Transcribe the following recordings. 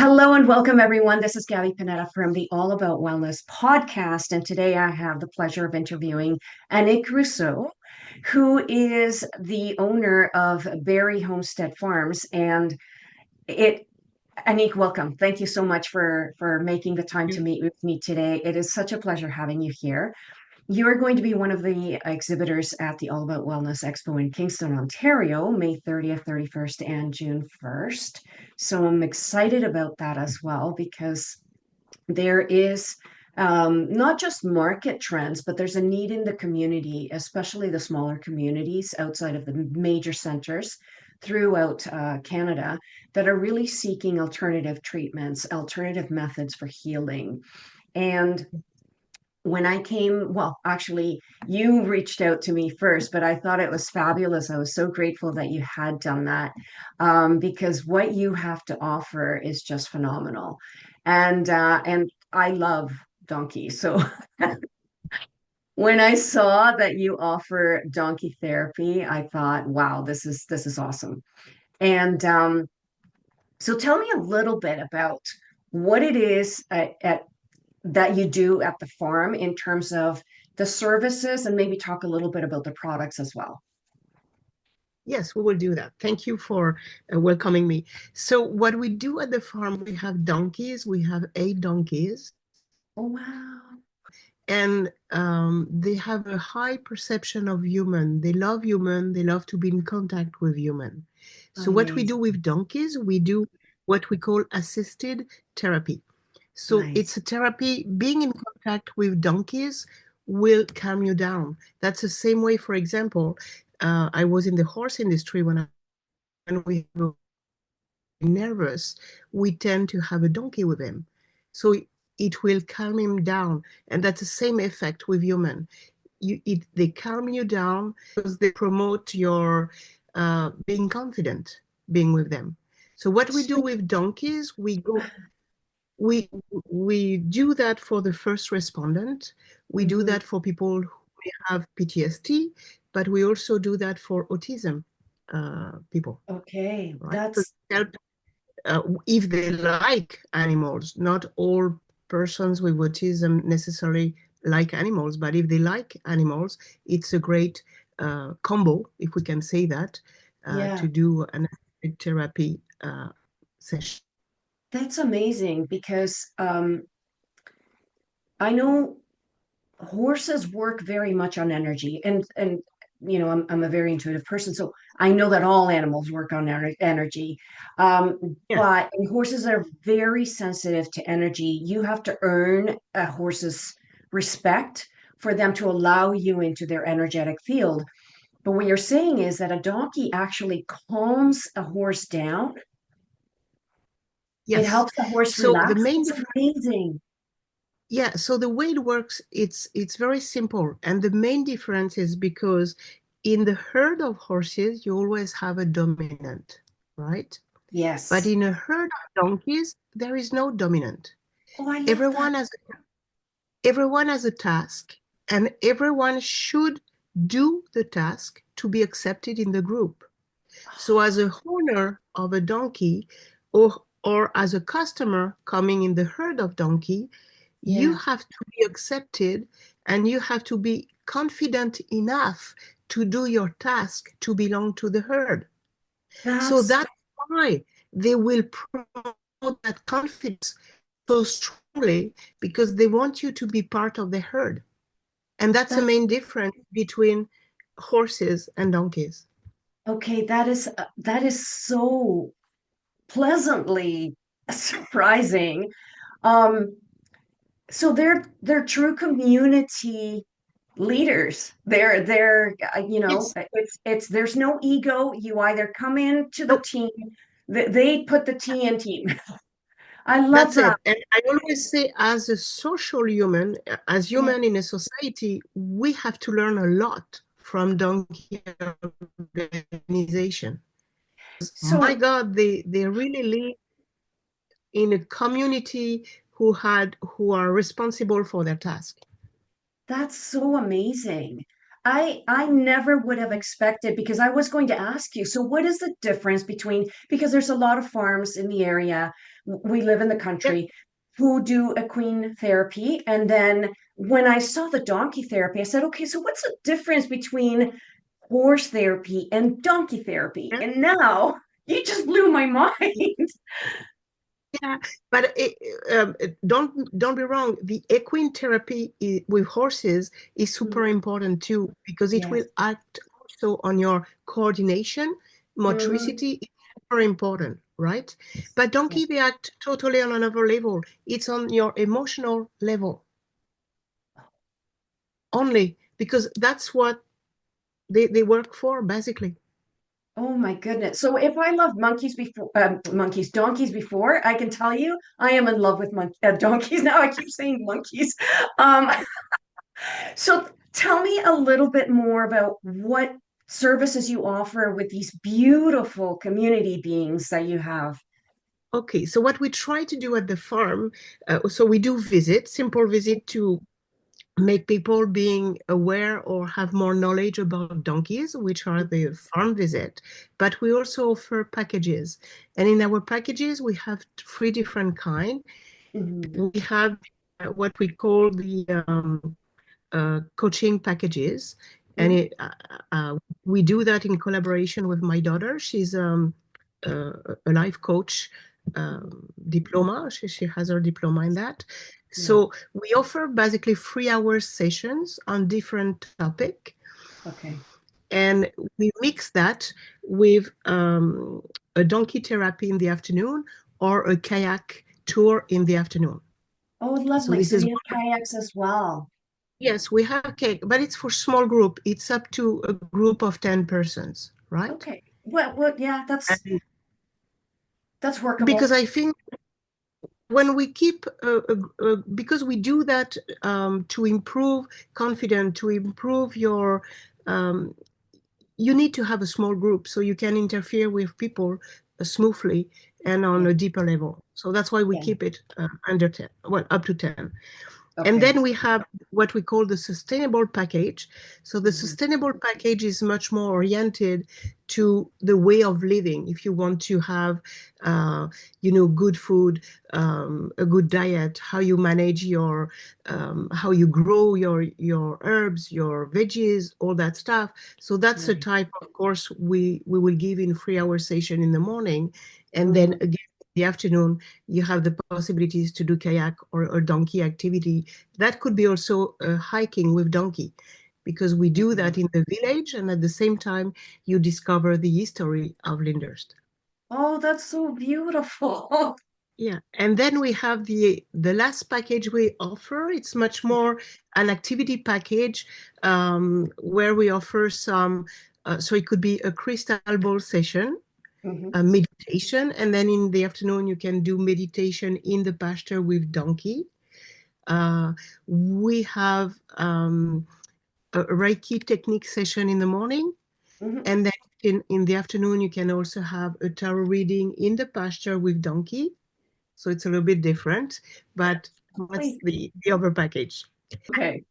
Hello and welcome, everyone. This is Gabby Panetta from the All About Wellness podcast. And today I have the pleasure of interviewing Annick Rousseau, who is the owner of Barry Homestead Farms. And it, Annick, welcome. Thank you so much for making the time to meet with me today. It is such a pleasure having you here. You are going to be one of the exhibitors at the All About Wellness Expo in Kingston, Ontario, May 30th, 31st, and June 1st. So I'm excited about that as well because there is not just market trends, but there's a need in the community, especially the smaller communities outside of the major centers throughout Canada, that are really seeking alternative treatments, alternative methods for healing. And when I came, well, actually, you reached out to me first, but I thought it was fabulous. I was so grateful that you had done that because what you have to offer is just phenomenal, and I love donkeys. So when I saw that you offer donkey therapy, I thought, wow, this is awesome. And so tell me a little bit about what it is at that you do at the farm in terms of the services and maybe talk a little bit about the products as well. Yes, we will do that. Thank you for welcoming me. So what we do at the farm, we have donkeys. We have 8 donkeys, Oh, wow. and they have a high perception of human. They love human. They love to be in contact with human. So what we do Amazing. with donkeys, we do what we call assisted therapy. So it's Nice. a therapy. Being in contact with donkeys will calm you down. That's the same way, for example, I was in the horse industry when we were nervous, we tend to have a donkey with him. So it will calm him down. And that's the same effect with human. They calm you down because they promote your being confident being with them. So what we do So, with donkeys, we we do that for the first respondent. We do mhm. that for people who may have PTSD, but we also do that for autism people, Okay, right? So that's help if they like animals. Not all persons with autism necessarily like animals, but if they like animals, it's a great combo, if we can say that, yeah, to do an assisted therapy session. that's amazing because I know horses work very much on energy and I'm a very intuitive person, so I know that all animals work on energy, Yeah, but horses are very sensitive to energy. You have to earn a horse's respect for them to allow you into their energetic field. But what you're saying is that a donkey actually calms a horse down. It yes. helps the horse So the relax. main It's difference, amazing. yeah, so the way it works, it's very simple. And the main difference is because in the herd of horses, you always have a dominant, right? But Yes. in a herd of donkeys, there is no dominant. Oh, I love that. Everyone has everyone has a task, and everyone should do the task to be accepted in the group. So as a owner of a donkey, or as a customer coming in the herd of donkey, you Yeah. have to be accepted and you have to be confident enough to do your task to belong to the herd. So That's that's why they will promote that confidence so strongly, because they want you to be part of the herd. And that's the that main difference between horses and donkeys. okay. That is so pleasantly surprising. Um, so they're true community leaders. Yes. It's there's no ego. You either come into the No, team, they put the T in team. I love that's that. it. And I always say, as a social human, as Yeah. human in a society, we have to learn a lot from donkey organization. My So God, they really live in a community who are responsible for their task. that's so amazing. I never would have expected because I was going to ask you, so what is the difference between, because there's a lot of farms in the area, we live in the Yeah, country, who do equine therapy. And then when I saw the donkey therapy, I said, okay, so what's the difference between horse therapy and donkey therapy? yeah, And now you just blew my mind. yeah. But don't be wrong. The equine therapy with horses is super Mhm. important too because it will Yes. act also on your coordination, Hmm. motricity. It's super important, right? But Yeah. donkey, they act totally on another level. It's on your emotional level only because that's what they work for, basically. Oh my goodness. So if I loved donkeys before, I can tell you I am in love with donkeys now. I keep saying monkeys. Um, so tell me a little bit more about what services you offer with these beautiful community beings that you have. Okay, so what we try to do at the farm, so we do visit, simple visit to make people being aware or have more knowledge about donkeys, which are the farm visit. But we also offer packages. And in our packages, we have three different kind. Mhm. We have what we call the coaching packages. And Mhm. we do that in collaboration with my daughter. She's a life coach diploma. She has her diploma in that. Yeah. So we offer basically 3 hour sessions on different topic, Okay. and we mix that with a donkey therapy in the afternoon or a kayak tour in the afternoon. Oh, So lovely. this So is you have kayaks as well. yes, we have cake, but it's for small group. It's up to a group of 10 persons, right? Okay. Yeah, And that's workable. because I think when we keep, because we do that to improve confidence, to improve your, um, you need to have a small group so you can interfere with people smoothly and on Yeah. a deeper level. So that's why we Yeah. keep it under 10, well, up to 10. And Okay. then we have what we call the sustainable package. So the Mhm. sustainable package is much more oriented to the way of living. If you want to have, uh, good food, a good diet, how you manage your, how you grow your herbs, your veggies, all that stuff. So that's the Right. type of course we will give in 3 hour session in the morning, and then Mhm. again in the afternoon you have the possibilities to do kayak or donkey activity. That could be also hiking with donkey, because we do Mhm. that in the village, and at the same time, you discover the history of Lyndhurst. Oh, that's so beautiful. Yeah, and then we have the last package we offer. It's much more an activity package where we offer some. So it could be a crystal ball session, Mhm. a meditation, and then in the afternoon you can do meditation in the pasture with donkey. Uh, we have a Reiki technique session in the morning, Mhm. and then in the afternoon you can also have a tarot reading in the pasture with donkey. So it's a little bit different, but that's Wait. the other package. Okay.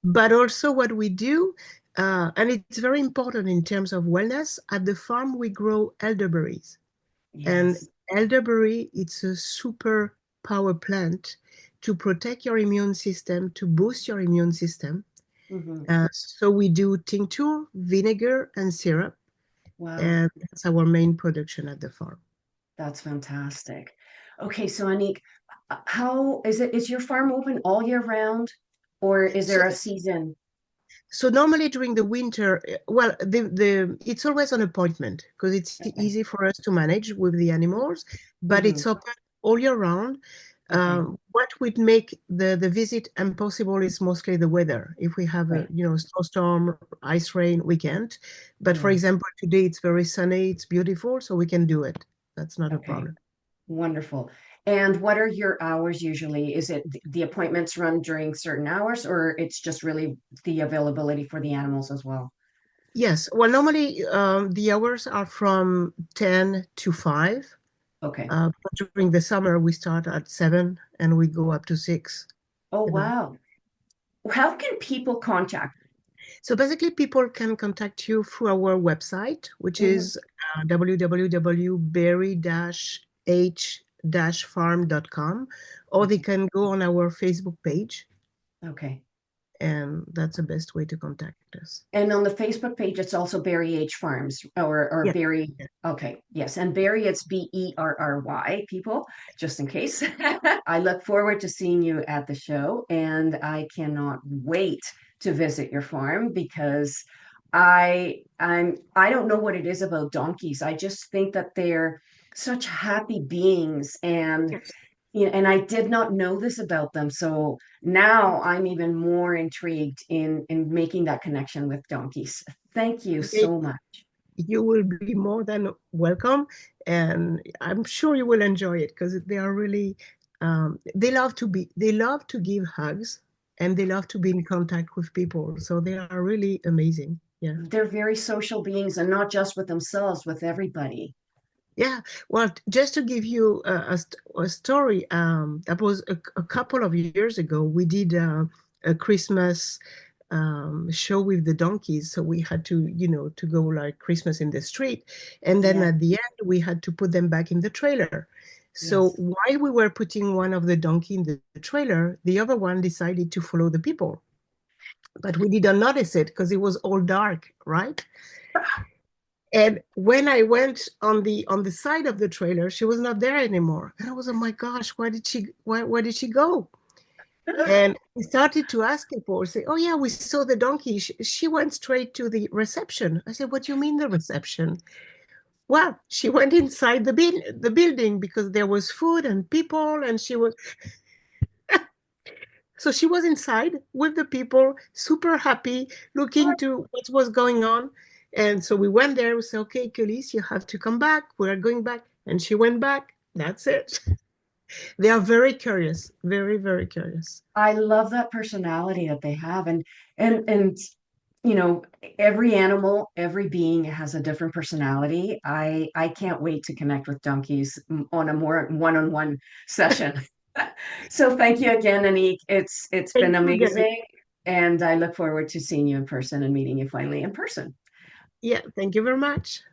But also what we do, and it's very important in terms of wellness, at the farm we grow elderberries. And Yes. elderberry, it's a super power plant to protect your immune system, to boost your immune system. Hmm. So we do tincture, vinegar, and syrup, Wow. and that's our main production at the farm. That's fantastic. Okay, so Annick, how is it? Is your farm open all year round, or is So there a season? So normally during the winter, well, the it's always an appointment because it's Okay. easy for us to manage with the animals, but Hmm. it's open all year round. Okay. What would make the visit impossible is mostly the weather. If we have a Right. snowstorm, ice rain, we can't. But for Yeah. example, today it's very sunny, it's beautiful, so we can do it. That's not a Okay. problem. Wonderful. And what are your hours usually? Is it the appointments run during certain hours, or it's just really the availability for the animals as well? Yes. Well, normally the hours are from 10 to 5. Okay. But during the summer, we start at 7 and we go up to 6, Oh, you know. wow. How can people contact? So basically, people can contact you through our website, which Hmm. is www.berry-h-farm.com, or they Okay. can go on our Facebook page, Okay. and that's the best way to contact us. And on the Facebook page, it's also Berry H Farms or Yeah. Berry. Okay, yes, and Berry, it's Berry, people, just in case. I look forward to seeing you at the show, and I cannot wait to visit your farm because I don't know what it is about donkeys. I just think that they're such happy beings, and Yes. and I did not know this about them. So now I'm even more intrigued in making that connection with donkeys. Thank you Okay. so much. You will be more than welcome, and I'm sure you will enjoy it because they are really, they love to give hugs, and they love to be in contact with people. So they are really amazing. Yeah. They're very social beings and not just with themselves, with everybody. Yeah, well, just to give you a story, that was a couple of years ago. We did a Christmas show with the donkeys, so we had to, to go like Christmas in the street, and then Yeah, at the end we had to put them back in the trailer. So yes. while we were putting one of the donkey in the trailer, the other one decided to follow the people, but we didn't notice it because it was all dark, right? And when I went on the side of the trailer, she was not there anymore. And I was, oh my gosh, where did she go? And we started to ask people, say, oh yeah, we saw the donkey. She went straight to the reception. I said, what do you mean the reception? Well, she went inside the building because there was food and people, and so she was inside with the people, super happy, looking to what was going on. And so we went there. We said, okay, Khalees, you have to come back. We're going back. And she went back. That's it. They are very curious, very, very curious. I love that personality that they have. And you know, every animal, every being has a different personality. I can't wait to connect with donkeys on a more one-on-one session. So thank you again, Annick. It's been Thank you, Gabby. amazing, and I look forward to seeing you in person and meeting you finally in person. Yeah, thank you very much.